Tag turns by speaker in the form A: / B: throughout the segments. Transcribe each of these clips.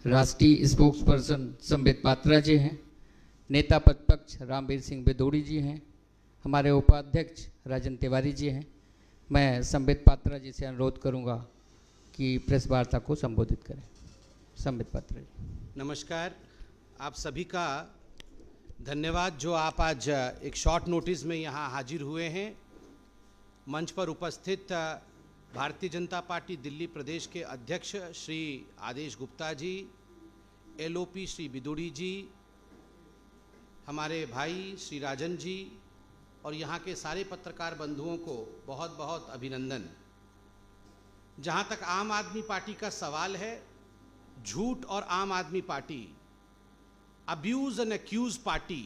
A: राष्ट्रीय spokes person Sambit Patra जी हैं, नेता प्रतिपक्ष रामवीर सिंह बिदोड़ी जी हैं, हमारे उपाध्यक्ष राजन तिवारी जी हैं। मैं संबित पात्रा जी से अनुरोध करूंगा कि प्रेस वार्ता को संबोधित करें। संबित पात्रा जी।
B: नमस्कार, आप सभी का धन्यवाद जो आप आज एक शॉर्ट नोटिस में यहाँ हाजिर हुए हैं। मंच पर उपस्थित भारतीय जनता पार्टी दिल्ली प्रदेश के अध्यक्ष श्री आदेश गुप्ता जी, एलओपी श्री बिदोड़ी जी, हमारे भाई श्री राजन जी और यहाँ के सारे पत्रकार बंधुओं को बहुत बहुत अभिनंदन। जहाँ तक आम आदमी पार्टी का सवाल है, झूठ और Aam Aadmi party, abuse and accuse party,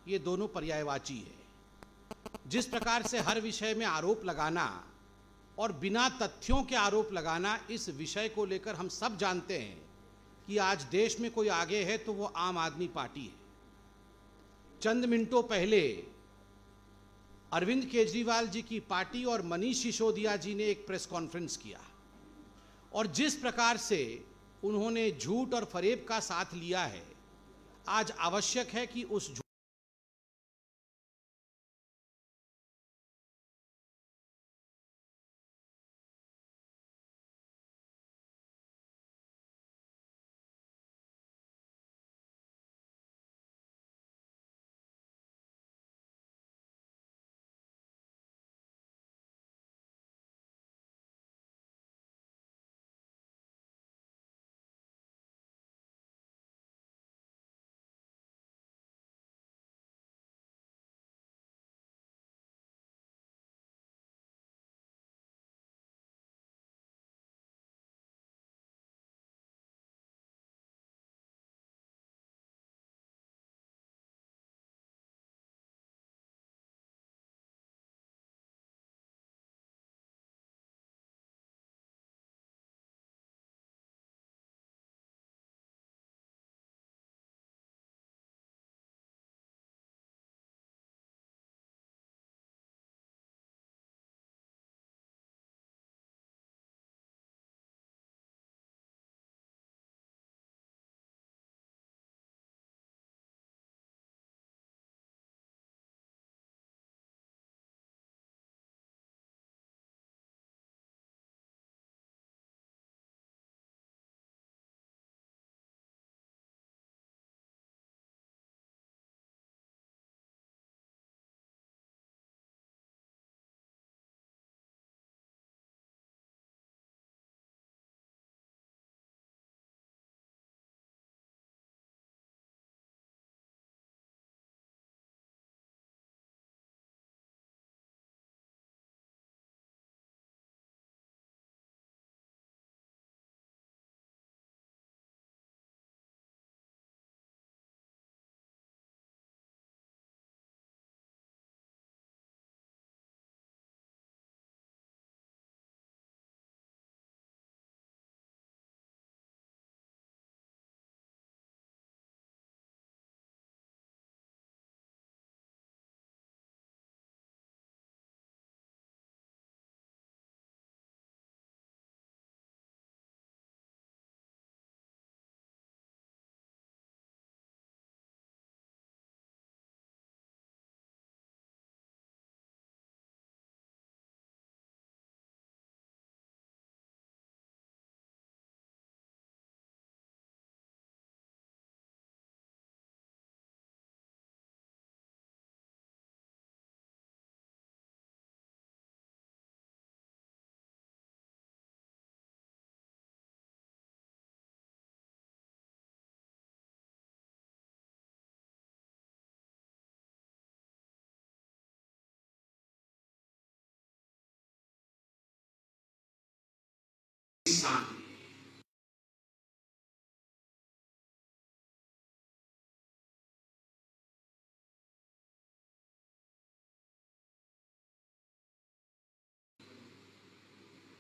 B: ये दोनों पर्यायवाची है। जिस प्रकार से हर विषय में आरोप लगाना और बिना तथ्यों के आरोप लगाना, इस विषय को लेकर हम सब जानते हैं कि आज देश में कोई आगे है तो वो आम आदमी पार्टी है। चंद मिनटों पहले अरविंद केजरीवाल जी की पार्टी और मनीष सिसोदिया जी ने एक प्रेस कॉन्फ्रेंस किया और जिस प्रकार से उन्होंने झूठ और फरेब का साथ लिया है, आज आवश्यक है कि उस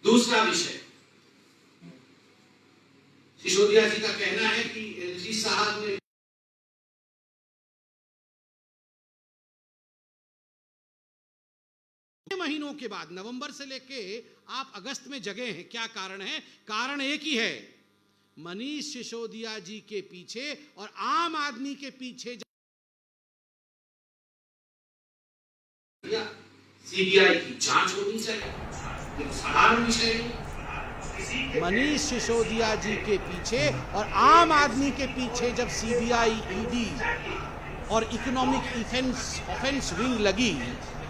B: दूसरा विषय, सिसोदिया जी का कहना है कि एलजी साहब ने महीनों के बाद, नवंबर से लेके आप अगस्त में जगे हैं। क्या कारण है? कारण एक ही है, मनीष सिसोदिया जी के पीछे और आम आदमी के पीछे
C: सीबीआई की जांच होनी चाहिए, साधारण विषय नहीं।
B: मनीष सिसोदिया जी के पीछे और आम आदमी के पीछे जब सीबीआई, ईडी और इकोनॉमिक ऑफेंस विंग लगी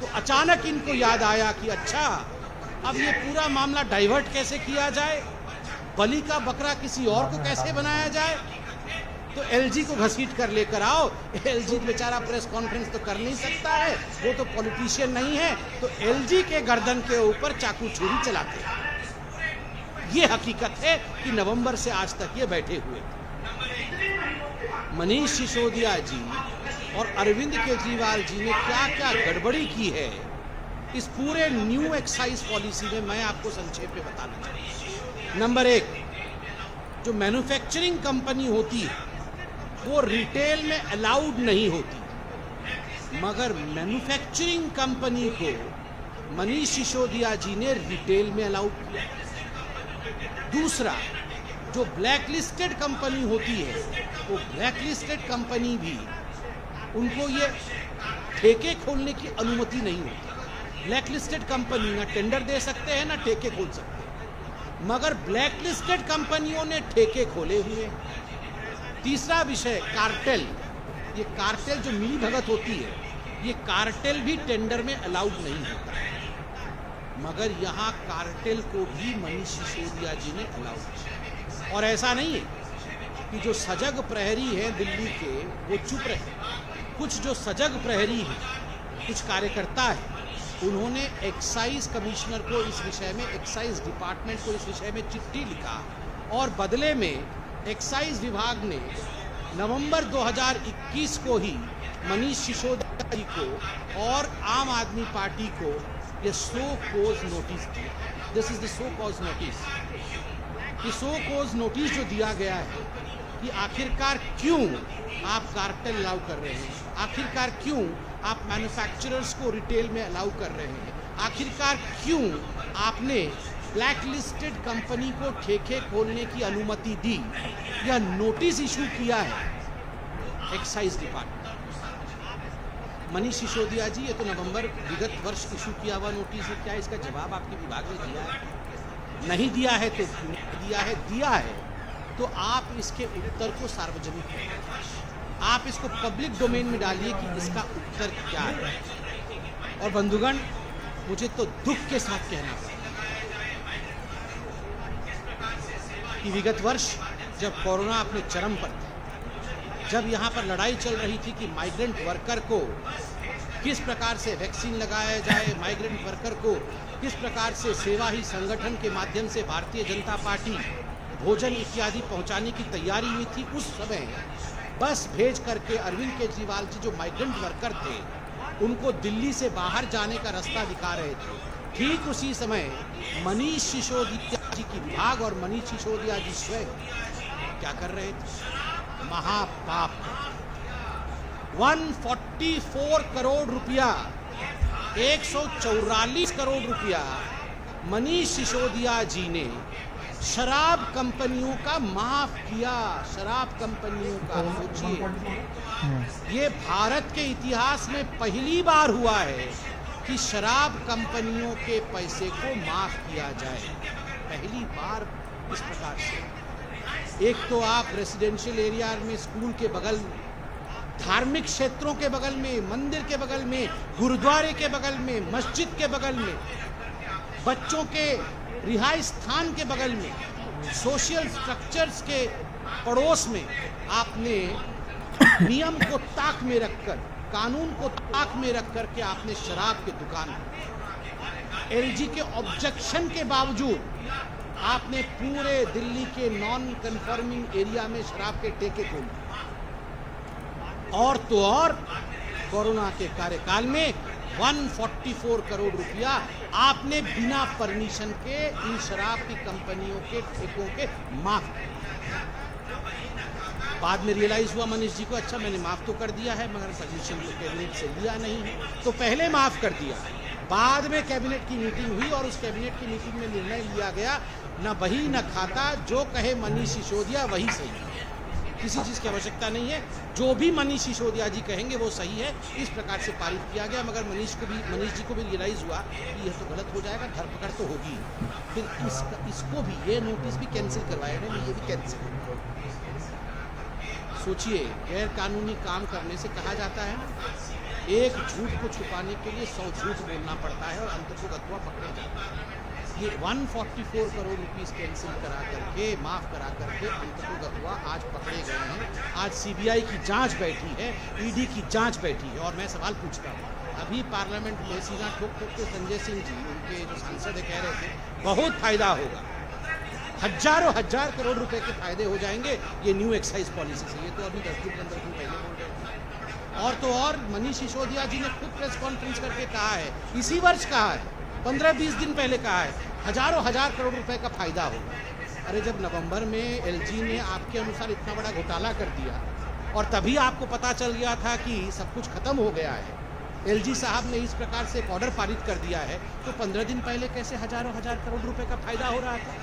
B: तो अचानक इनको याद आया कि अच्छा, अब ये पूरा मामला डाइवर्ट कैसे किया जाए, बलि का बकरा किसी और को कैसे बनाया जाए। तो एलजी को घसीट कर लेकर आओ। एलजी बेचारा प्रेस कॉन्फ्रेंस तो कर नहीं सकता है, वो तो पॉलिटिशियन नहीं है, तो एलजी के गर्दन के ऊपर चाकू छुरी चलाते हैं। ये हकीकत है कि नवंबर से आज तक ये बैठे हुए थे। मनीष सिसोदिया जी और अरविंद केजरीवाल जी ने क्या क्या गड़बड़ी की है इस पूरे न्यू एक्साइज पॉलिसी में मैं आपको संक्षेप में बताना चाहता हूं। नंबर 1, जो मैन्युफैक्चरिंग कंपनी होती है वो रिटेल में अलाउड नहीं होती, मगर मैन्युफैक्चरिंग कंपनी को मनीष सिसोदिया जी ने रिटेल में अलाउड किया। दूसरा, जो ब्लैकलिस्टेड कंपनी होती है वो ब्लैकलिस्टेड कंपनी भी उनको ये ठेके खोलने की अनुमति नहीं होती। ब्लैकलिस्टेड कंपनी ना टेंडर दे सकते हैं ना ठेके खोल सकते हैं, मगर ब्लैकलिस्टेड कंपनियों ने ठेके खोले हुए। तीसरा विषय, कार्टेल। ये कार्टेल जो मिली भगत होती है, ये कार्टेल भी टेंडर में अलाउड नहीं होता, मगर यहाँ कार्टेल को भी मनीष सिसोदिया जी ने अलाउड किया। और ऐसा नहीं है कि जो सजग प्रहरी हैं दिल्ली के वो चुप रहे। कुछ जो सजग प्रहरी हैं, कुछ कार्यकर्ता हैं, उन्होंने एक्साइज कमिश्नर को इस विषय में, एक्साइज डिपार्टमेंट को इस विषय में चिट्ठी लिखा और बदले में एक्साइज विभाग ने नवंबर 2021 को ही मनीष सिसोदिया जी को और आम आदमी पार्टी को ये सो कोज नोटिस दिया। This is the show cause notice. ये सो कोज नोटिस जो दिया गया है कि आखिरकार क्यों आप कार्टेल अलाउ कर रहे हैं, आखिरकार क्यों आप मैन्युफैक्चरर्स को रिटेल में अलाउ कर रहे हैं, आखिरकार क्यों आपने ब्लैक लिस्टेड कंपनी को ठेके खोलने की अनुमति दी। यह नोटिस इशू किया है एक्साइज डिपार्टमेंट। मनीष सिसोदिया जी, ये तो नवंबर विगत वर्ष इशू किया हुआ नोटिस है, क्या इसका जवाब आपके विभाग ने दिया है? नहीं दिया है तो दिया है, दिया है तो आप इसके उत्तर को सार्वजनिक करें, आप इसको पब्लिक डोमेन में डालिए कि इसका उत्तर क्या है। और बंधुगण, मुझे तो दुख के साथ कहना पड़ा कि विगत वर्ष जब कोरोना अपने चरम पर था, जब यहाँ पर लड़ाई चल रही थी कि माइग्रेंट वर्कर को किस प्रकार से वैक्सीन लगाया जाए, माइग्रेंट वर्कर को किस प्रकार से सेवा ही संगठन के माध्यम से भारतीय जनता पार्टी भोजन इत्यादि पहुंचाने की तैयारी में थी, उस समय बस भेज करके अरविंद केजरीवाल जी जो माइग्रेंट वर्कर थे उनको दिल्ली से बाहर जाने का रास्ता दिखा रहे थे। ठीक उसी समय मनीष सिसोदिया जी की विभाग और मनीष सिसोदिया जी स्वयं क्या कर रहे थे? महापाप। 144 करोड़ रुपया, 144 करोड़ रुपया मनीष सिसोदिया जी ने शराब कंपनियों का माफ किया। शराब कंपनियों का, सोचिए, ये भारत के इतिहास में पहली बार हुआ है कि शराब कंपनियों के पैसे को माफ किया जाए, पहली बार इस प्रकार से। एक तो आप रेसिडेंशियल एरिया में, स्कूल के बगल में, धार्मिक क्षेत्रों के बगल में, मंदिर के बगल में, गुरुद्वारे के बगल में, मस्जिद के बगल में, बच्चों के रिहाइश स्थान के बगल में, सोशल स्ट्रक्चर्स के पड़ोस में आपने नियम को ताक में रखकर, कानून को ताक में रख करके आपने शराब की दुकान, एलजी के ऑब्जेक्शन के बावजूद आपने पूरे दिल्ली के नॉन कन्फर्मिंग एरिया में शराब के ठेके खोले। और तो और कोरोना के कार्यकाल में 144 करोड़ रुपया आपने बिना परमिशन के इन शराब की कंपनियों के ठेकों के माफ किया। बाद में रियलाइज हुआ मनीष जी को, अच्छा मैंने माफ तो कर दिया है मगर परमिशन तो कैबिनेट से लिया नहीं है, तो पहले माफ कर दिया, बाद में कैबिनेट की मीटिंग हुई और उस कैबिनेट की मीटिंग में निर्णय लिया गया, न बही न खाता, जो कहे मनीष सिसोदिया वही सही है। किसी चीज़ की आवश्यकता नहीं है, जो भी मनीष सिसोदिया जी कहेंगे वो सही है। इस प्रकार से पारित किया गया। मगर मनीष जी को भी रियलाइज़ हुआ कि यह तो गलत हो जाएगा, धरपकड़ तो होगी। फिर इसको भी, ये नोटिस भी कैंसिल करवाया गया, ये भी कैंसिल। सोचिए, गैर कानूनी काम करने से कहा जाता है ना, एक झूठ को छुपाने के लिए 100 झूठ बोलना पड़ता है और अंत को गतवा पकड़े जाता है। ये 144 करोड़ रुपीस कैंसिल करा करके, माफ करा करके अंत को गतवा आज पकड़े गए हैं। आज सीबीआई की जांच बैठी है, ईडी की जांच बैठी है। और मैं सवाल पूछता हूँ, अभी पार्लियामेंट में सीना ठोक ठोक के संजय सिंह जी, उनके जो सांसद कह रहे थे बहुत फायदा होगा, हजारों हजार करोड़ रुपए के फायदे हो जाएंगे ये न्यू एक्साइज पॉलिसी से। ये तो अभी 10 दिन 15 दिन पहले बोल रहे थे। और तो और मनीष सिसोदिया जी ने खुद प्रेस कॉन्फ्रेंस करके कहा है, इसी वर्ष कहा है, 15-20 दिन पहले कहा है, हजारों हजार करोड़ रुपए का फायदा होगा। अरे जब नवंबर में एलजी ने आपके अनुसार इतना बड़ा घोटाला कर दिया और तभी आपको पता चल गया था कि सब कुछ खत्म हो गया है, एलजी साहब ने इस प्रकार से एक ऑर्डर पारित कर दिया है, तो 15 दिन पहले कैसे हजारों हजार करोड़ रुपए का फायदा हो रहा था?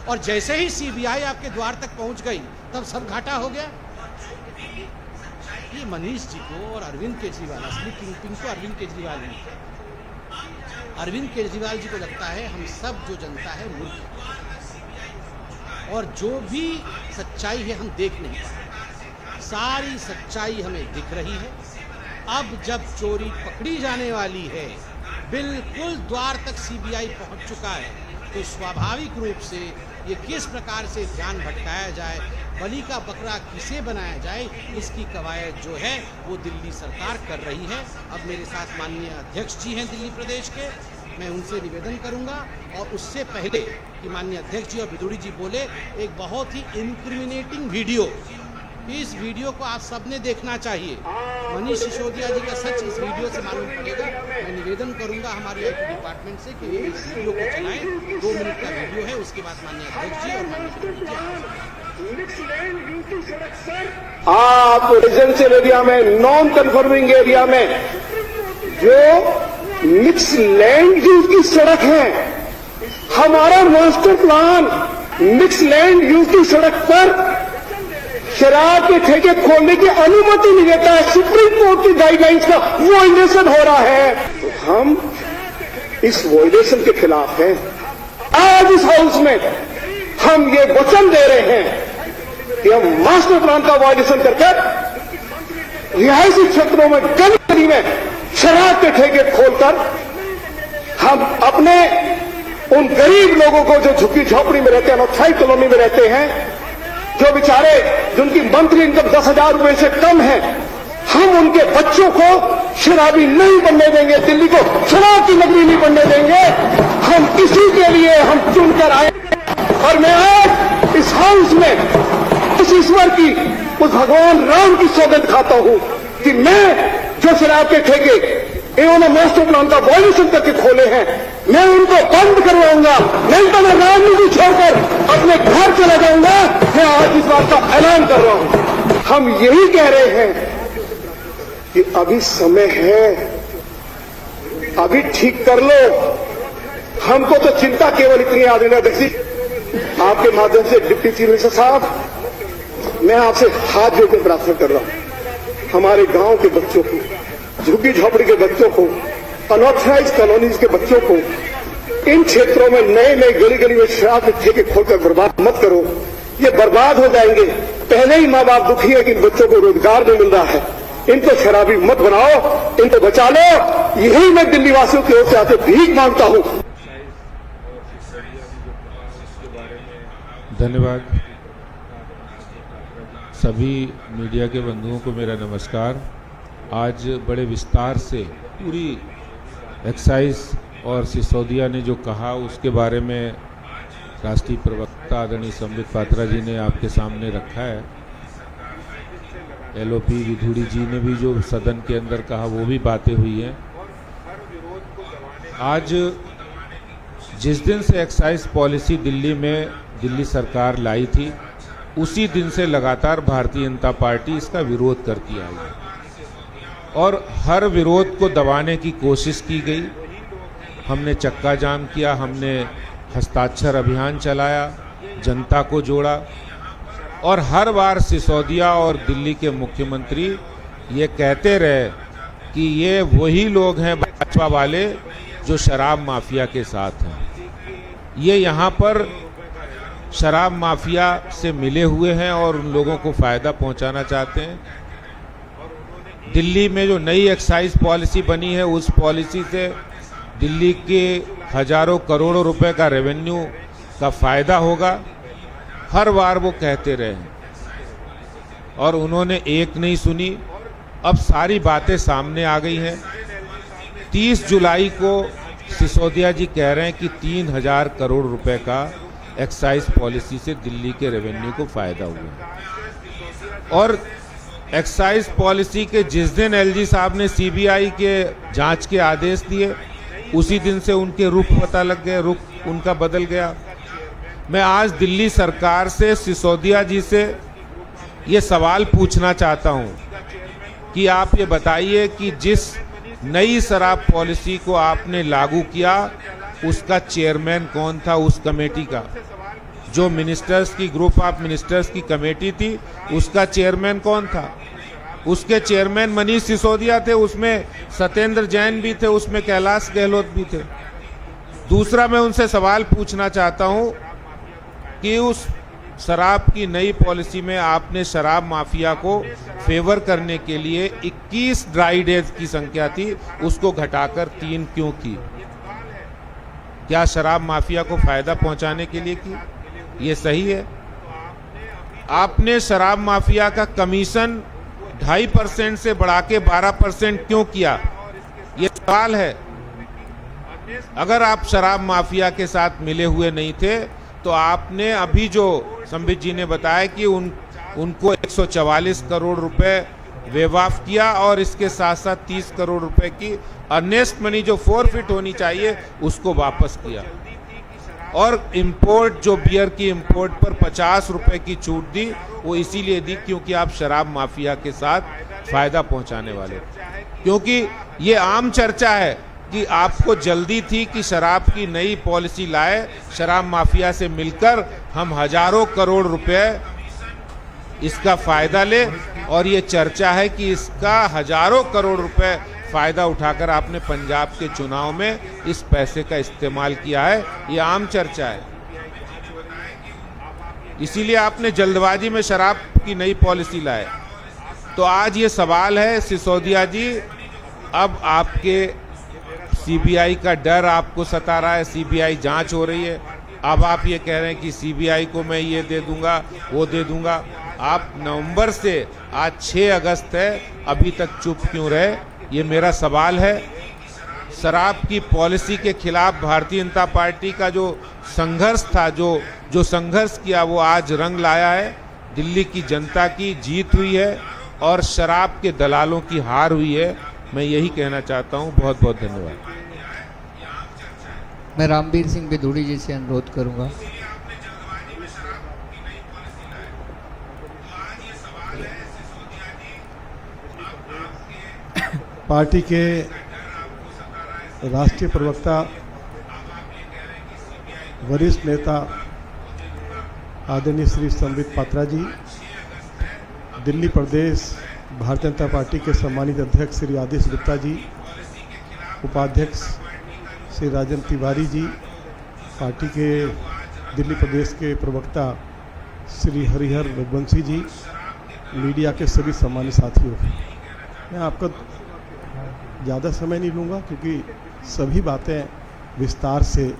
B: और जैसे ही सीबीआई आपके द्वार तक पहुंच गई तब सब घाटा हो गया। ये मनीष जी को और अरविंद केजरीवाल, असली किंग तो अरविंद केजरीवाल ही है। अरविंद केजरीवाल जी को लगता है हम सब जो जनता है मूर्ख, और जो भी सच्चाई है हम देख नहीं पाते। सारी सच्चाई हमें दिख रही है। अब जब चोरी पकड़ी जाने वाली है, बिल्कुल द्वार तक सीबीआई पहुंच चुका है, तो स्वाभाविक रूप से ये किस प्रकार से ध्यान भटकाया जाए, बलि का बकरा किसे बनाया जाए, इसकी कवायद जो है वो दिल्ली सरकार कर रही है। अब मेरे साथ माननीय अध्यक्ष जी हैं दिल्ली प्रदेश के, मैं उनसे निवेदन करूंगा। और उससे पहले कि माननीय अध्यक्ष जी और विदुड़ी जी बोले, एक बहुत ही इंक्रिमिनेटिंग वीडियो, इस वीडियो को आप सबने देखना चाहिए। मनीष सिसोदिया जी का सच इस वीडियो से मालूम पड़ेगा। मैं निवेदन करूंगा हमारे आईटी डिपार्टमेंट से कि इस वीडियो को चलाएं। 2 मिनट का वीडियो है, उसके बाद माननीय अध्यक्ष जी और माननीय
D: आप रेजिडेंशियल एरिया में, नॉन कन्फर्मिंग एरिया में जो मिक्स लैंड यूज की सड़क है, हमारा master plan mix land use की सड़क पर शराब के ठेके खोलने की अनुमति नहीं देता है। सुप्रीम कोर्ट की गाइडलाइंस का वायलेशन हो रहा है, तो हम इस वायलेशन के खिलाफ हैं। आज इस हाउस में हम ये वचन दे रहे हैं कि हम मास्टर प्लान का वायलेशन करके रिहायशी क्षेत्रों में, गली में शराब के ठेके खोलकर हम अपने उन गरीब लोगों को जो झुग्गी झोपड़ी में रहते हैं, अनोखाई कॉलोनी में रहते हैं, जो बेचारे जिनकी मंथली इनकम 10,000 रुपए से कम है, हम उनके बच्चों को शराबी नहीं बनने देंगे, दिल्ली को शराब की नगरी नहीं बनने देंगे। हम इसी के लिए हम चुनकर आए। और मैं आज इस हाउस में उस ईश्वर की, उस भगवान राम की सौगंध खाता हूं कि मैं जो शराब के ठेके इन्होंने मास्टर प्लान का वायलेशन करके खोले हैं, मैं उनको बंद करवाऊंगा। नहीं तो मैं राजनीति छोड़कर अपने घर चला जाऊंगा। मैं आज इस बात का ऐलान कर रहा हूं। हम यही कह रहे हैं कि अभी समय है, अभी ठीक कर लो। हमको तो चिंता केवल इतनी आ रही है, अध्यक्ष आपके माध्यम से डिप्टी चीफ मिनिस्टर साहब, मैं आपसे हाथ जोड़कर प्रार्थना कर रहा हूं, हमारे गांव के बच्चों को, झुग्गी झोपड़ी के बच्चों को, अनऑथराइज्ड कॉलोनीज के बच्चों को, इन क्षेत्रों में नए नए गली गली में शराब के ठेके खोलकर बर्बाद मत करो। ये बर्बाद हो जाएंगे। पहले ही माँ बाप दुखी है कि इन बच्चों को रोजगार नहीं मिल रहा है। इनको शराबी मत बनाओ, इनको बचा लो। यही मैं दिल्ली वासियों की ओर से आते भीख मांगता हूं।
E: धन्यवाद। सभी मीडिया के बंधुओं को मेरा नमस्कार। आज बड़े विस्तार से पूरी एक्साइज और सिसोदिया ने जो कहा उसके बारे में राष्ट्रीय प्रवक्ता आदरणीय संबित पात्रा जी ने आपके सामने रखा है। एलओपी विधुड़ी जी ने भी जो सदन के अंदर कहा वो भी बातें हुई हैं। आज जिस दिन से एक्साइज पॉलिसी दिल्ली में दिल्ली सरकार लाई थी, उसी दिन से लगातार भारतीय जनता पार्टी इसका विरोध करती आई है और हर विरोध को दबाने की कोशिश की गई। हमने चक्का जाम किया, हमने हस्ताक्षर अभियान चलाया, जनता को जोड़ा और हर बार सिसोदिया और दिल्ली के मुख्यमंत्री ये कहते रहे कि ये वही लोग हैं भाजपा वाले जो शराब माफिया के साथ हैं। ये यहाँ पर शराब माफिया से मिले हुए हैं और उन लोगों को फ़ायदा पहुँचाना चाहते हैं। दिल्ली में जो नई एक्साइज पॉलिसी बनी है, उस पॉलिसी से दिल्ली के हजारों करोड़ों रुपए का रेवेन्यू का फ़ायदा होगा, हर बार वो कहते रहे हैं और उन्होंने एक नहीं सुनी। अब सारी बातें सामने आ गई हैं। 30 जुलाई को सिसोदिया जी कह रहे हैं कि 3000 करोड़ रुपए का एक्साइज पॉलिसी से दिल्ली के रेवेन्यू को फ़ायदा हुआ और एक्साइज पॉलिसी के जिस दिन एलजी साहब ने सीबीआई के जांच के आदेश दिए, उसी दिन से उनके रुख पता लग गए, रुख उनका बदल गया। मैं आज दिल्ली सरकार से, सिसोदिया जी से ये सवाल पूछना चाहता हूं कि आप ये बताइए कि जिस नई शराब पॉलिसी को आपने लागू किया, उसका चेयरमैन कौन था उस कमेटी का? जो मिनिस्टर्स की, ग्रुप ऑफ मिनिस्टर्स की कमेटी थी, उसका चेयरमैन कौन था? उसके चेयरमैन मनीष सिसोदिया थे, उसमें सत्येंद्र जैन भी थे, उसमें कैलाश गहलोत भी थे। दूसरा, मैं उनसे सवाल पूछना चाहता हूं कि उस शराब की नई पॉलिसी में आपने शराब माफिया को फेवर करने के लिए 21 ड्राई डेज की संख्या थी, उसको घटाकर 3 क्यों की? क्या शराब माफिया को फायदा पहुंचाने के लिए की? ये सही है? आपने शराब माफिया का कमीशन 2.5% से बढ़ा के 12% क्यों किया? ये सवाल है। अगर आप शराब माफिया के साथ मिले हुए नहीं थे तो आपने अभी जो संबित जी ने बताया कि उनको 144 करोड़ रुपए वेव ऑफ किया और इसके साथ साथ 30 करोड़ रुपए की अर्नेस्ट मनी जो फोरफिट होनी चाहिए उसको वापस किया और इंपोर्ट, जो बियर की इंपोर्ट पर 50 रुपए की छूट दी, वो इसीलिए दी क्योंकि आप शराब माफिया के साथ फायदा पहुंचाने वाले, क्योंकि ये आम चर्चा है कि आपको जल्दी थी कि शराब की नई पॉलिसी लाए, शराब माफिया से मिलकर हम हजारों करोड़ रुपए इसका फायदा ले, और ये चर्चा है कि इसका हजारों करोड़ रुपए फायदा उठाकर आपने पंजाब के चुनाव में इस पैसे का इस्तेमाल किया है। ये आम चर्चा है, इसीलिए आपने जल्दबाजी में शराब की नई पॉलिसी लाए। तो आज ये सवाल है सिसोदिया जी, अब आपके सीबीआई का डर आपको सता रहा है, सीबीआई जांच हो रही है, अब आप ये कह रहे हैं कि सीबीआई को मैं ये दे दूंगा, वो दे दूंगा। आप नवंबर से आज 6 अगस्त है, अभी तक चुप क्यों रहे? ये मेरा सवाल है। शराब की पॉलिसी के खिलाफ भारतीय जनता पार्टी का जो संघर्ष था, जो संघर्ष किया, वो आज रंग लाया है। दिल्ली की जनता की जीत हुई है और शराब के दलालों की हार हुई है। मैं यही कहना चाहता हूं। बहुत बहुत धन्यवाद।
A: मैं रामवीर सिंह बेदोड़ी जी से अनुरोध करूंगा।
F: पार्टी के राष्ट्रीय प्रवक्ता, वरिष्ठ नेता आदरणीय श्री संबित पात्रा जी, दिल्ली प्रदेश भारतीय जनता पार्टी के सम्मानित अध्यक्ष श्री आदेश गुप्ता जी, उपाध्यक्ष श्री राजन तिवारी जी, पार्टी के दिल्ली प्रदेश के प्रवक्ता श्री हरिहर रघुवंशी जी, मीडिया के सभी सम्मानित साथियों, मैं आपका ज़्यादा समय नहीं लूँगा क्योंकि सभी बातें विस्तार से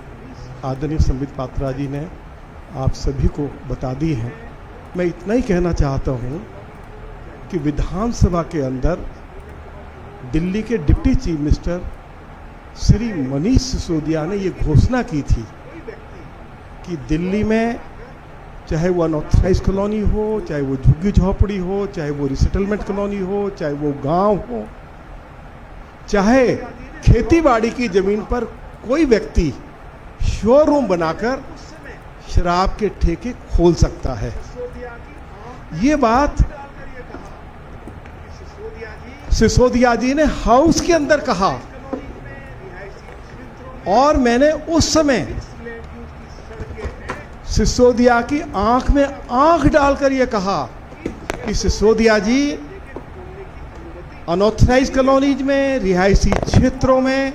F: आदरणीय संबित पात्रा जी ने आप सभी को बता दी हैं। मैं इतना ही कहना चाहता हूँ कि विधानसभा के अंदर दिल्ली के deputy chief minister Shri Manish Sisodia ने ये घोषणा की थी कि दिल्ली में चाहे वो अनऑथराइज कॉलोनी हो, चाहे वो झुग्गी झोपड़ी हो, चाहे वो रिसेटलमेंट कॉलोनी हो, चाहे वो गांव हो, चाहे खेतीबाड़ी की जमीन पर कोई व्यक्ति शोरूम बनाकर शराब के ठेके खोल सकता है। ये बात सिसोदिया जी ने हाउस के अंदर कहा और मैंने उस समय सिसोदिया की आंख में आंख डालकर यह कहा कि सिसोदिया जी, अनऑथराइज कॉलोनीज में, रिहायशी क्षेत्रों में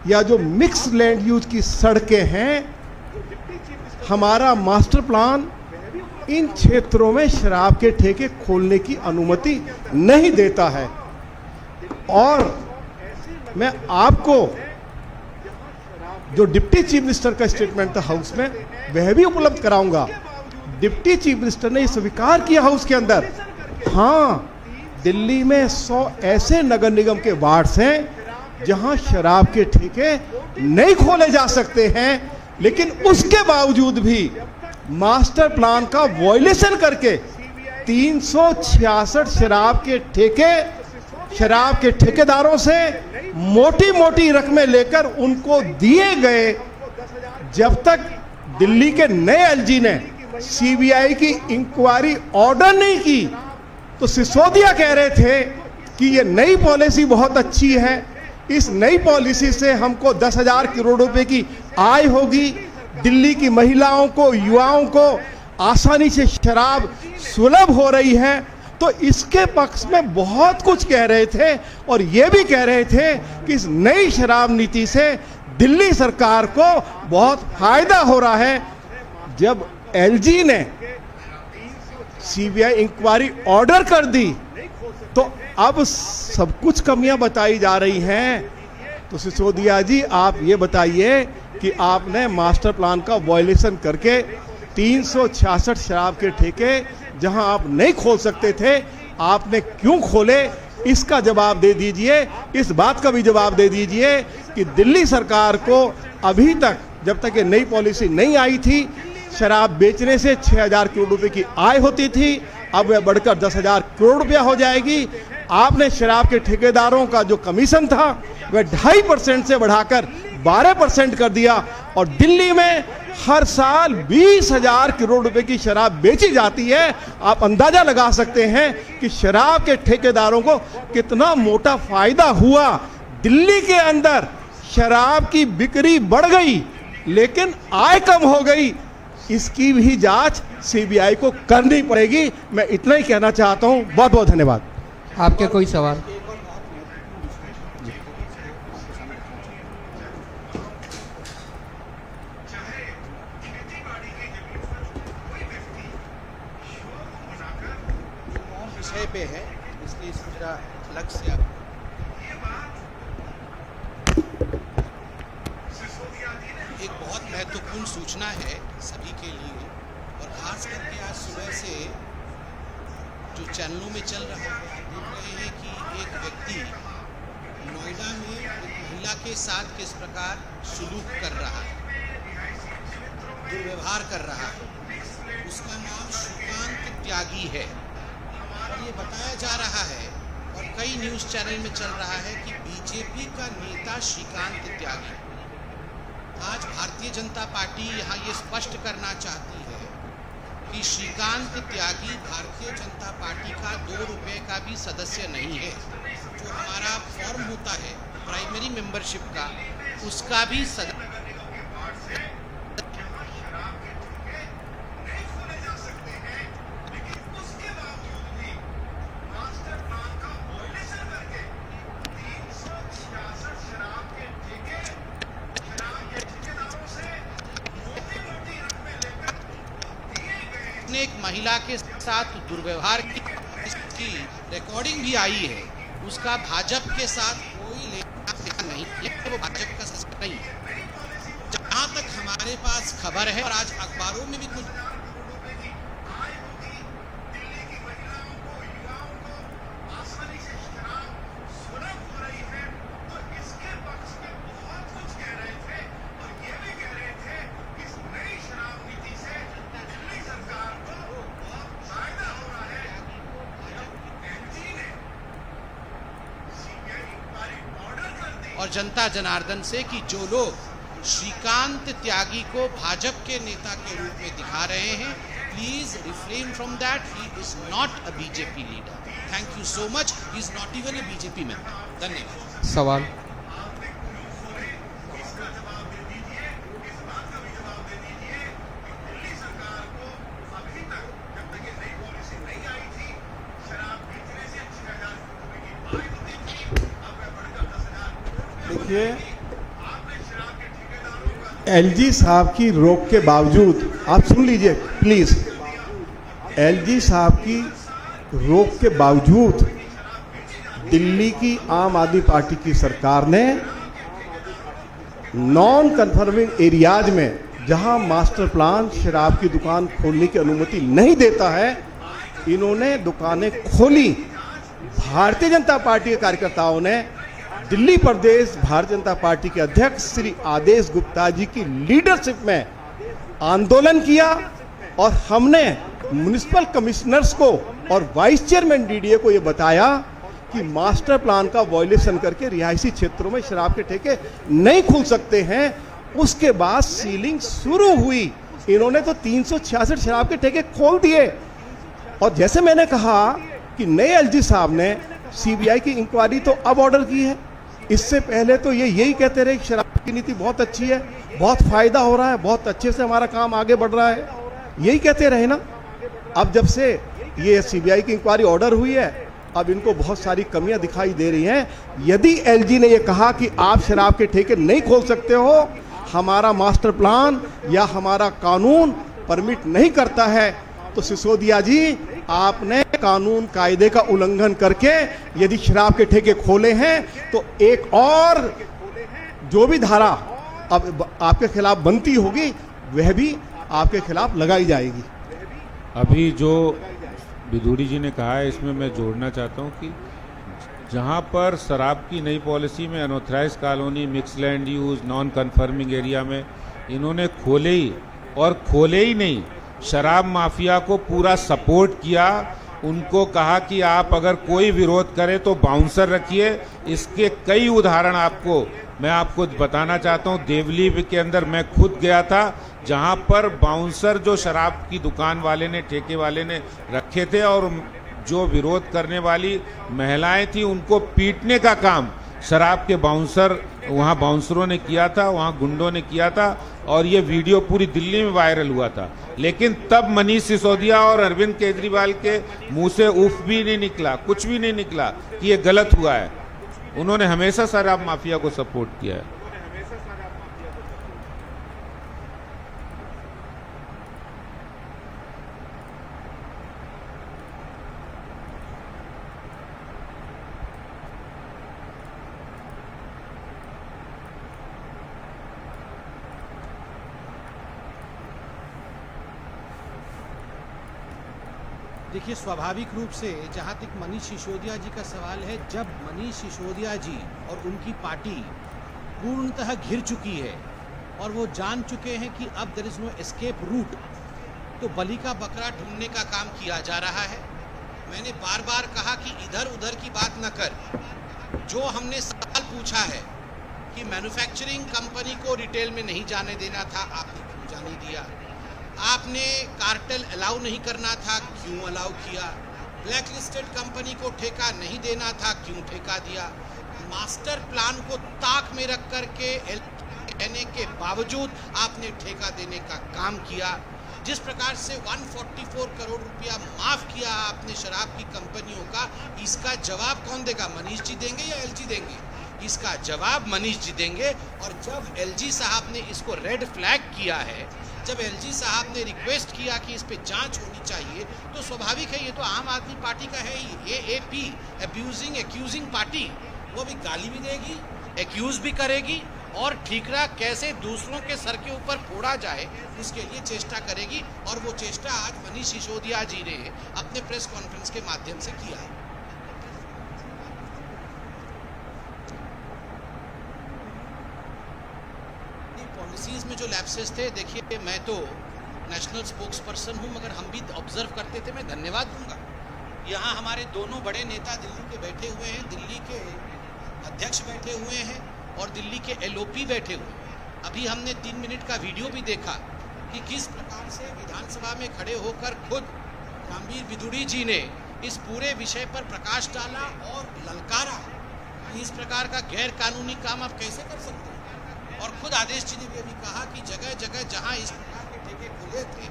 F: या जो मिक्स लैंड यूज की सड़कें हैं, हमारा मास्टर प्लान इन क्षेत्रों में शराब के ठेके खोलने की अनुमति नहीं देता है। और मैं आपको जो डिप्टी चीफ मिनिस्टर का स्टेटमेंट था हाउस में, वह भी उपलब्ध कराऊंगा। डिप्टी चीफ मिनिस्टर ने स्वीकार किया हाउस के अंदर, हाँ, दिल्ली में 100 ऐसे नगर निगम के वार्ड्स हैं जहां शराब के ठेके नहीं खोले जा सकते हैं, लेकिन उसके बावजूद भी मास्टर प्लान का वायलेशन करके 366 शराब के ठेकेदारों से मोटी मोटी रकमें लेकर उनको दिए गए। जब तक दिल्ली के नए एलजी ने सीबीआई की इंक्वायरी ऑर्डर नहीं की, तो सिसोदिया कह रहे थे कि ये नई पॉलिसी बहुत अच्छी है, इस नई पॉलिसी से हमको 10,000 करोड़ रुपए की आय होगी, दिल्ली की महिलाओं को, युवाओं को आसानी से शराब सुलभ हो रही है। तो इसके पक्ष में बहुत कुछ कह रहे थे और ये भी कह रहे थे कि इस नई शराब नीति से दिल्ली सरकार को बहुत फायदा हो रहा है। जब एलजी ने सीबीआई इंक्वायरी ऑर्डर कर दी तो अब सब कुछ कमियां बताई जा रही हैं। तो सिसोदिया जी, आप ये बताइए कि आपने मास्टर प्लान का वायलेशन करके 366 शराब के ठेके जहां आप नहीं खोल सकते थे, आपने क्यों खोले, इसका जवाब दे दीजिए। इस बात का भी जवाब दे दीजिए कि दिल्ली सरकार को अभी तक, जब तक ये नई पॉलिसी नहीं आई थी, शराब बेचने से 6,000 करोड़ रुपए की आय होती थी, अब वह बढ़कर 10,000 करोड़ रुपया हो जाएगी। आपने शराब के ठेकेदारों का जो कमीशन था वह 2.5% से बढ़ाकर 12% कर दिया और दिल्ली में हर साल 20,000 करोड़ रुपए की शराब बेची जाती है। आप अंदाजा लगा सकते हैं कि शराब के ठेकेदारों को कितना मोटा फायदा हुआ। दिल्ली के अंदर शराब की बिक्री बढ़ गई लेकिन आय कम हो गई। इसकी भी जांच सीबीआई को करनी पड़ेगी। मैं इतना ही कहना चाहता हूं। बहुत बहुत धन्यवाद।
A: आपके कोई सवाल?
B: विषय पे है, इसलिए इसको जरा अलग से आप एक बहुत महत्वपूर्ण सूचना है सभी के लिए, और खास करके आज सुबह से जो चैनलों में चल रहा है, देख रहे हैं कि एक व्यक्ति नोएडा में एक महिला के साथ किस प्रकार सुलूक कर रहा है, दुर्व्यवहार कर रहा है। उसका नाम श्रीकांत त्यागी है और ये बताया जा रहा है और कई न्यूज़ चैनल में चल रहा है कि बीजेपी का नेता श्रीकांत त्यागी, आज भारतीय जनता पार्टी यहाँ ये स्पष्ट करना चाहती है कि श्रीकांत त्यागी भारतीय जनता पार्टी का 2 रुपये का भी सदस्य नहीं है। जो हमारा फॉर्म होता है प्राइमरी मेंबरशिप का, उसका भी सदस्य एक महिला के साथ दुर्व्यवहार की, इसकी रिकॉर्डिंग भी आई है। उसका भाजपा के साथ कोई लेना देना नहीं है, वो भाजपा का सदस्य नहीं है। जहां तक हमारे पास खबर है और आज अखबारों में भी कुछ और जनता जनार्दन से कि जो लोग श्रीकांत त्यागी को भाजपा के नेता के रूप में दिखा रहे हैं, please refrain from that. He is not a BJP leader. Thank you so much. He is not even a BJP member. धन्यवाद।
A: सवाल?
F: देखिए, एलजी साहब की रोक के बावजूद, आप सुन लीजिए प्लीज, एलजी साहब की रोक के बावजूद दिल्ली की आम आदमी पार्टी की सरकार ने नॉन कन्फर्मिंग एरियाज में, जहां मास्टर प्लान शराब की दुकान खोलने की अनुमति नहीं देता है, इन्होंने दुकानें खोली। भारतीय जनता पार्टी के कार्यकर्ताओं ने दिल्ली प्रदेश भारतीय जनता पार्टी के अध्यक्ष श्री आदेश गुप्ता जी की लीडरशिप में आंदोलन किया और हमने म्युनिसिपल कमिश्नर्स को और वाइस चेयरमैन डीडीए को यह बताया कि मास्टर प्लान का वायलेशन करके रिहायशी क्षेत्रों में शराब के ठेके नहीं खुल सकते हैं। उसके बाद सीलिंग शुरू हुई, इन्होंने तो 366 शराब के ठेके खोल दिए। और जैसे मैंने कहा कि नए एलजी साहब ने सीबीआई की इंक्वायरी तो अब ऑर्डर की है, इससे पहले तो ये यही कहते रहे कि शराब की नीति बहुत अच्छी है, बहुत फायदा हो रहा है, बहुत अच्छे से हमारा काम आगे बढ़ रहा है, यही कहते रहे ना। अब जब से ये सीबीआई की इंक्वायरी ऑर्डर हुई है, अब इनको बहुत सारी कमियां दिखाई दे रही हैं। यदि एलजी ने यह कहा कि आप शराब के ठेके नहीं खोल सकते हो, हमारा मास्टर प्लान या हमारा कानून परमिट नहीं करता है, तो सिसोदिया जी आपने कानून कायदे का उल्लंघन करके यदि शराब के ठेके खोले हैं तो एक और जो भी धारा अब आपके खिलाफ बनती होगी वह भी आपके खिलाफ लगाई जाएगी।
E: अभी जो बिदूड़ी जी ने कहा है, इसमें मैं जोड़ना चाहता हूं कि जहां पर शराब की नई पॉलिसी में unauthorise colony, mix land use, non conforming area में इन्होंने खोले ही, और खोले ही नहीं, शराब माफिया को पूरा सपोर्ट किया। उनको कहा कि आप अगर कोई विरोध करे तो बाउंसर रखिए। इसके कई उदाहरण मैं आपको बताना चाहता हूं। देवली के अंदर मैं खुद गया था, जहां पर बाउंसर जो शराब की दुकान वाले ने, ठेके वाले ने रखे थे, और जो विरोध करने वाली महिलाएं थी उनको पीटने का काम शराब के वहां बाउंसरों ने किया था, वहां गुंडों ने किया था, और ये वीडियो पूरी दिल्ली में वायरल हुआ था। लेकिन तब मनीष सिसोदिया और अरविंद केजरीवाल के मुंह से उफ भी नहीं निकला, कुछ भी नहीं निकला कि ये गलत हुआ है। उन्होंने हमेशा शराब माफिया को सपोर्ट किया है।
B: देखिए, स्वाभाविक रूप से जहाँ तक मनीष सिसोदिया जी का सवाल है, जब मनीष सिसोदिया जी और उनकी पार्टी पूर्णतः घिर चुकी है और वो जान चुके हैं कि अब there is no escape route, तो बलि का बकरा ढूंढने का काम किया जा रहा है। मैंने बार बार कहा कि इधर उधर की बात न कर। जो हमने सवाल पूछा है कि मैन्युफैक्चरिंग कंपनी को रिटेल में नहीं जाने देना था, आपने क्यों जाने दिया? आपने कार्टेल अलाउ नहीं करना था, क्यों अलाउ किया? ब्लैक लिस्टेड कंपनी को ठेका नहीं देना था, क्यों ठेका दिया? मास्टर प्लान को ताक में रख करके कहने के बावजूद आपने ठेका देने का काम किया। जिस प्रकार से 144 करोड़ रुपया माफ किया आपने शराब की कंपनियों का, इसका जवाब कौन देगा? मनीष जी देंगे या एलजी देंगे? इसका जवाब मनीष जी देंगे। और जब एलजी साहब ने इसको रेड फ्लैग किया है, जब एलजी साहब ने रिक्वेस्ट किया कि इस पे जांच होनी चाहिए, तो स्वाभाविक है ये तो आम आदमी पार्टी का है ही। एएपी, अब्यूजिंग एक्यूजिंग पार्टी, वो भी गाली भी देगी, एक्यूज भी करेगी, और ठीकरा कैसे दूसरों के सर के ऊपर फोड़ा जाए उसके लिए चेष्टा करेगी। और वो चेष्टा आज मनीष सिसोदिया जी ने अपने प्रेस कॉन्फ्रेंस के माध्यम से किया है। पॉलिसीज में जो लैप्सेस थे, देखिए मैं तो नेशनल स्पोक्स पर्सन हूँ, मगर हम भी ऑब्जर्व करते थे। मैं धन्यवाद दूंगा, यहाँ हमारे दोनों बड़े नेता दिल्ली के बैठे हुए हैं, दिल्ली के अध्यक्ष बैठे हुए हैं और दिल्ली के एलओपी बैठे हुए हैं। अभी हमने 3 मिनट का वीडियो भी देखा कि किस प्रकार से विधानसभा में खड़े होकर खुद रामवीर बिदूड़ी जी ने इस पूरे विषय पर प्रकाश डाला और ललकारा कि इस प्रकार का गैर कानूनी काम आप कैसे कर सकते हैं। और खुद आदेश जी ने भी अभी कहा कि जगह जगह जहां इस प्रकार के ठेके खुले थे,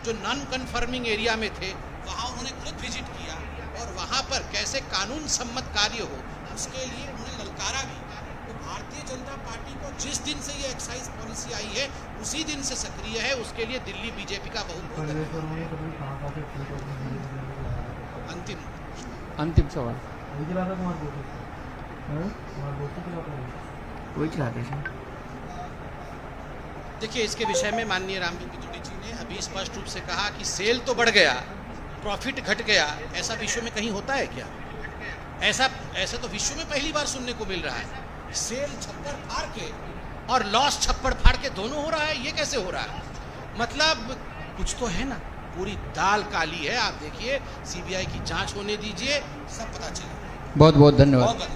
B: जो नॉन कन्फर्मिंग एरिया में थे, वहां उन्होंने खुद विजिट किया और वहां पर कैसे कानून सम्मत कार्य हो उसके लिए उन्होंने ललकारा भी। तो भारतीय भारतीय जनता पार्टी को जिस दिन से ये एक्साइज पॉलिसी आई है उसी दिन से सक्रिय है, उसके लिए दिल्ली बीजेपी का बहुत
A: अंतिम सवाल
B: देखिए, इसके विषय में माननीय रामबीर बिदूड़ी जी ने अभी स्पष्ट रूप से कहा कि सेल तो बढ़ गया, प्रॉफिट घट गया। ऐसा विश्व में कहीं होता है क्या? ऐसा तो विश्व में पहली बार सुनने को मिल रहा है। सेल छप्पर फाड़ के और लॉस छप्पर फाड़ के दोनों हो रहा है, ये कैसे हो रहा है? मतलब कुछ तो है ना, पूरी दाल काली है। आप देखिए, सीबीआई की जांच होने दीजिए, सब पता चलेगा।
A: बहुत बहुत धन्यवाद।
B: बहुत